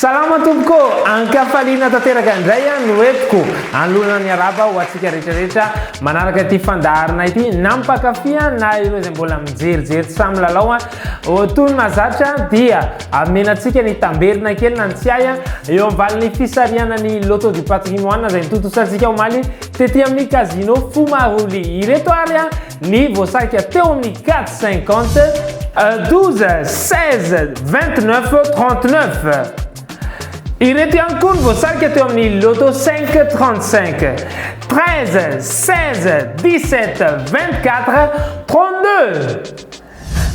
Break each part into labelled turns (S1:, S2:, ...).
S1: Salama tompoko ankafaliana tanteraka indray no entiko anlohana ny araba ho atsika rehetrarehetra manaraka ity fandaharana ity na mpakafia na ireo izay mbola mijerijery samy lalao toy ny mahazatra dia amenatsika ny tamberina kely na ny tsiaya eo amvalin'ny fisariana ny loto du patrimoine zay nitotosantsika omaly tety amin'ny casino Fumaroli ireto ary ny voasarika teo amin'ny 450 12 16 29 39 ireto ihany koa ny voasarika teo amin'ny loto 535 13 16 17 24 32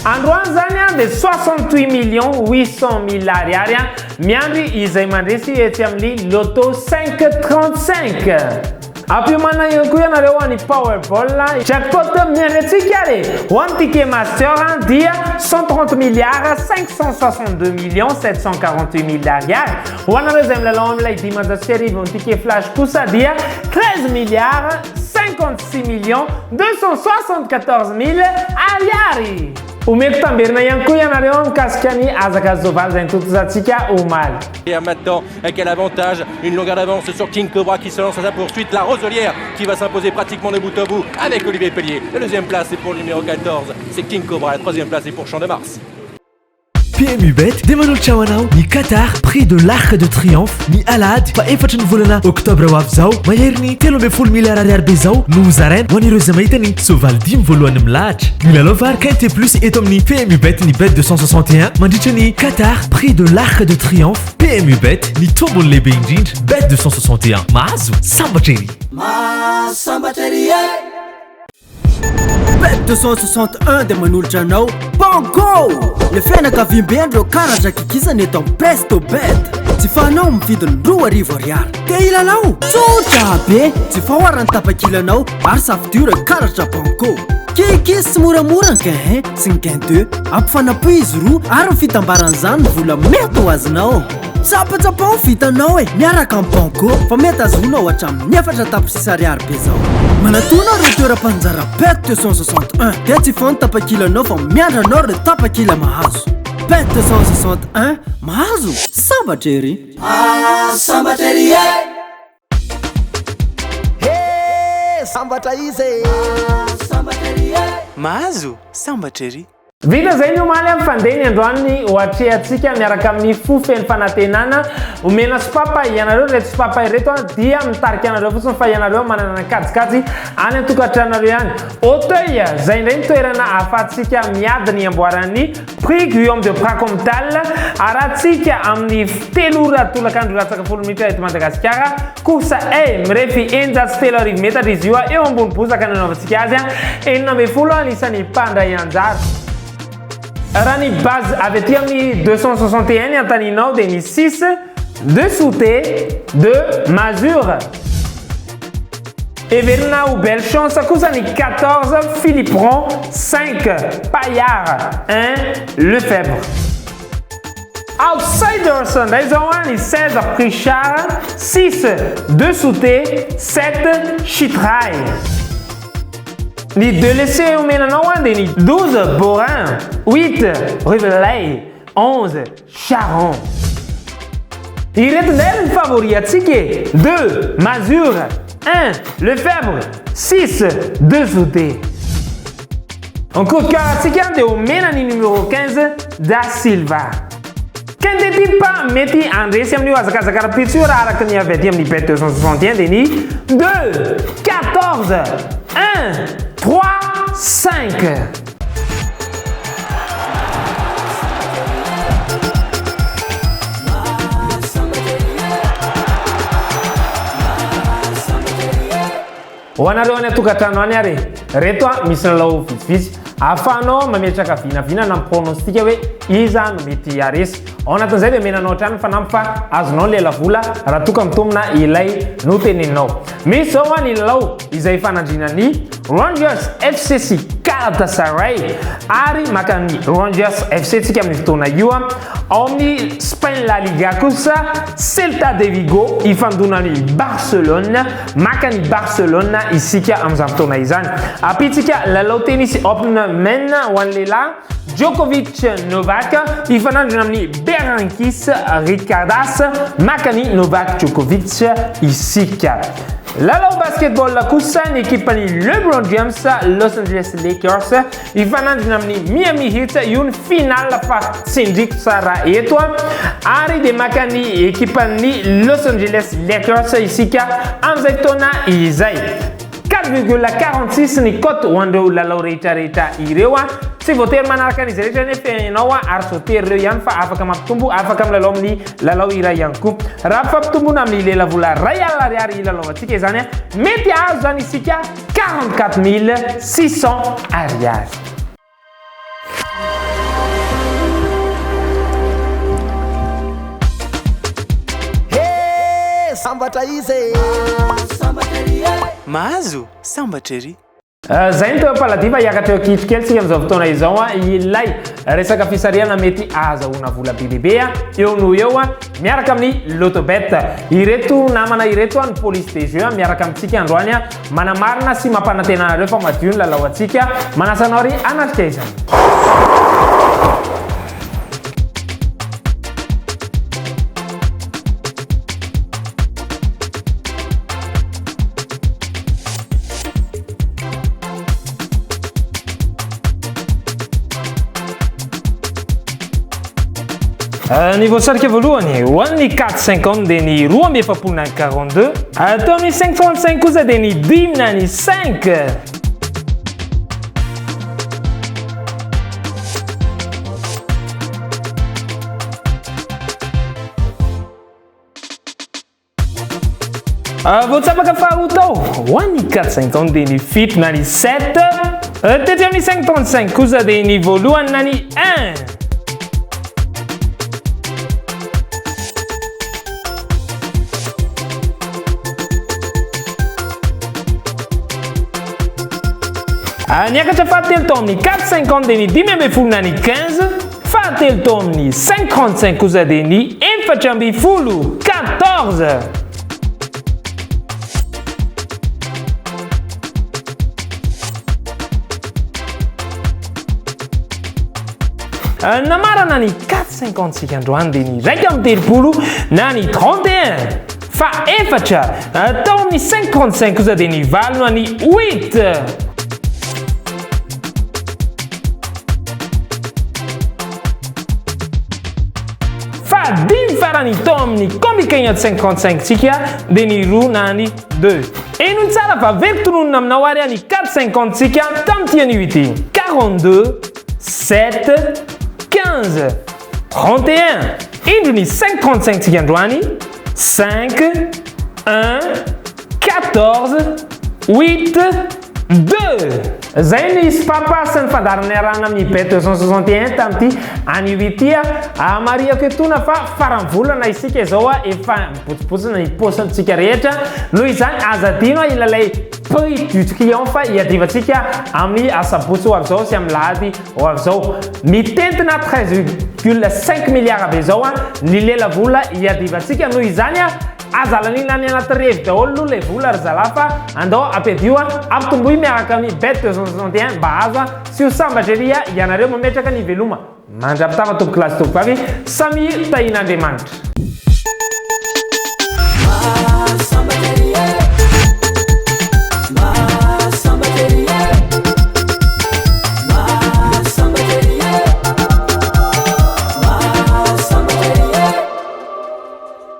S1: androany zany de 68,800,000 ariary miandry izay mandresy etsy amin'ny loto 535 Appiumana ihany ianareo any Powerball jackpot miangatsika ary ho an'ny ticket master dia 130 milliards 562 millions 748 000 ariary ho anareo izay milalao amin'ilay dimanjato sy arivo ny ticket flash kosa dia 13 milliards 56 millions 274 000 ariary omeko tamberina ihany koa ianareo mikasika ny azakazovaly zay nitotosantsika omaly.
S2: Et maintenant, quel avantage, une longueur d'avance sur King Cobra qui se lance à sa poursuite, la Roselière qui va s'imposer pratiquement de bout à bout avec Olivier Pellier. La deuxième place est pour le numéro 14, c'est King Cobra, la troisième place est pour Champ de Mars.
S3: PMU Bet demanoltra hoanao ny Qatar prix de l'Arc de Triomphe ny alady fa efatra ny volana oktobra ho avy zao mahery ny 13 miliara ariary be zao no zaraina ho an'ireo izay mahita ny soavaly 10 voalohany milahatra milalao vary quinte plus eto amin'ny PMU Bet ny bet 261 mandritra ny Qatar prix de l'Arc de Triomphe PMU Bet ny tombony lehibe indrindra bet 261 mahazo sambatra ery
S4: Bet 261 de manolotra anao Bango! Le fianakaviam-bendreo karaza kikizana eto amin'ny Presto Bet tsy fanao mividiny 2,000 ariary te ilalao tsotra be tsy fahoarany tapakilanao ary safidura karatra Bango kikisy tsy moramora ny gain sy ny gain 2 ampifanapo izy roa ary ny fitambaran'izany ny vola mety ho azonao tsapatsapao vitanao miaraka amin'ny Bango fa mety azonao hatramin'ny 4 tapisy ariary be zao manatona reo toeram-panjara Bet 261 dia tsy fano tapakilanao fa miandranao reo tapakila mahazo Bet 261 mahazo sambatra ery
S5: sambatra ery sambatra izy sambatra ery
S3: mahazo sambatra ery
S1: Vita zay ny omaly amin'ny fandehany androany ho atrehantsika miaraka amin'ny fofeny fanantenana omena sopapa ianareo reto sopapa ireto dia mitarika anareo fotsiny fa ianareo manana kajikajy any an-tokantranareo ihany Auteuil zay indray ny toerana ahafahantsika miady ny amboaran'ny prix Guillaume de Pracontal arahantsika amin'ny 3 ora tolakandro latsaka 10 minitra eto Madagasikara kosa mirefy 1.3 metatra izy io eo ambony bozaka nanaovantsika azy 9 anisan'ny mpandray anjara raha ny base avy aty amin'ny 261 antaninao dia ny 6 de sauté 2 masure Everina ou belle chance kosa ny 14 Philippron 5 Paillard 1 Lefebvre Outsiders ndray zao ny 16 Prichard 6 de sauté 7 Chitray Ni deux laissés au ménanao dia ny 12 Borin 8 Rivelay 11 Charon ireto ndray ny favori atsika 2 Masure 1 Lefebvre 6 2 Sauté en coup de cœur atsika dia omena ny numéro 15 Da Silva Kendeti pa mety andresy amin'io azakazaka rapitso raha araka ny avy aty amin'ny Bet 261 dia ny 2 14 1 3 5 ho anareo any atokantrano any ary reto misy lalao vitsivitsy ahafahanao mametraka vinavina na pronostika hoe iza no mety aresy ao anatin'izay dia menanao trano fanampy fa azonao lela vola raha toka mitomina ilay no teneninao misy zao ny lalao izay fanandrinany Rangers FCC Galatasaray ary maka ny Rangers FC tsika amin'ny fotoana io ao amin'ny Spain La Liga kosa Celta de Vigo ifandonany Barcelone maka ny Barcelone isika amin'izany fotoana izany apitsika lalao tennis open men ho an'ny lehilahy Djokovic Novak ifanandrina amin'ny Berankis Ricardas makany Novak Djokovic isika. Lalao basketball kosa ny ekipany LeBron James Los Angeles Lakers ifanandrina amin'ny Miami Heat io ny final fa tsindriko tsara eto ary de makany ekipany Los Angeles Lakers isika amin'izay taona izay 4,46 ny cote ho andreo lalao rehetrarehetra ireo tsy voatery manaraka an'izy rehetra nefa ianao ary sotery ireo ihany fa afaka mampitombo afaka milalao amin'ny lalao iray ihany koa raha fampitombona amin'ny lelavola ray alina ariary ilalaovantsika izany mety azo zany isika 44 600 ariary.
S5: Sambatra izy
S6: mahazo sambatra ery
S1: zay ny toepaladiva hiakatra eo kitrokely sika amin'izao fotoana izao ilay resaka fisariana mety ahazahoana vola bebebe eo no eo miaraka amin'ny lotobet ireto namana ireto ny police des jeux miaraka amintsika androany manamarina sy mampanantenanareo fa madio ny lalao antsika manasanao ry anatrika izany. Niveau sarika voalohany ho an'ny 450 dia ny 2,42 atao amin'ny 535 kosa dia ny 10 na ny 5 voatsapaka faharoa tao ho an'ny 450 dia ny 7 na ny 7 tety amin'ny 535 kosa dia ny voalohany na ny 1 niakatra fahatelo tao amin'ny 450 dia ny 5 na ny 15 fahatelo tao amin'ny 535 kosa dia ny 14 namarana ny 450 sika androany dia ny 1,30 na ny 31 fa efatra tao amin'ny 535 kosa dia ny 4 na ny 8 dimy farany tao amin'ny combien 55 sika dia ny 2 na ny 2 eno ny tsara fa veritononona aminao ary ny 450 sika tamin'ity an'io 42 7 15 31 indro ny 535 sika androany 5 1 14 8 2 zay ny spapa sy ny fandarany arahana amin'ny bet 261 tamin'ity an'io mariako etona fa farany volana isika izao efa mipotsipotsina ny posintsika rehetra noho izany azadino ilalay prix du client fa iadivantsika amin'ny asabotsy ho avy zao sy amin'ny lahady ho avy zao mitentina 13,5 milliards avy zao ny lela vola iadivantsika noho izany azalanina ny anaty revy daholo le vola ry zalafa andao ampiadio ampitomboy miaraka amin'ny bet 261 mba azo sy ho sambatra ery ianareo mametraka ny veloma mandrapitava tompo kilasy tompo avy samy tahin'Andriamanitra.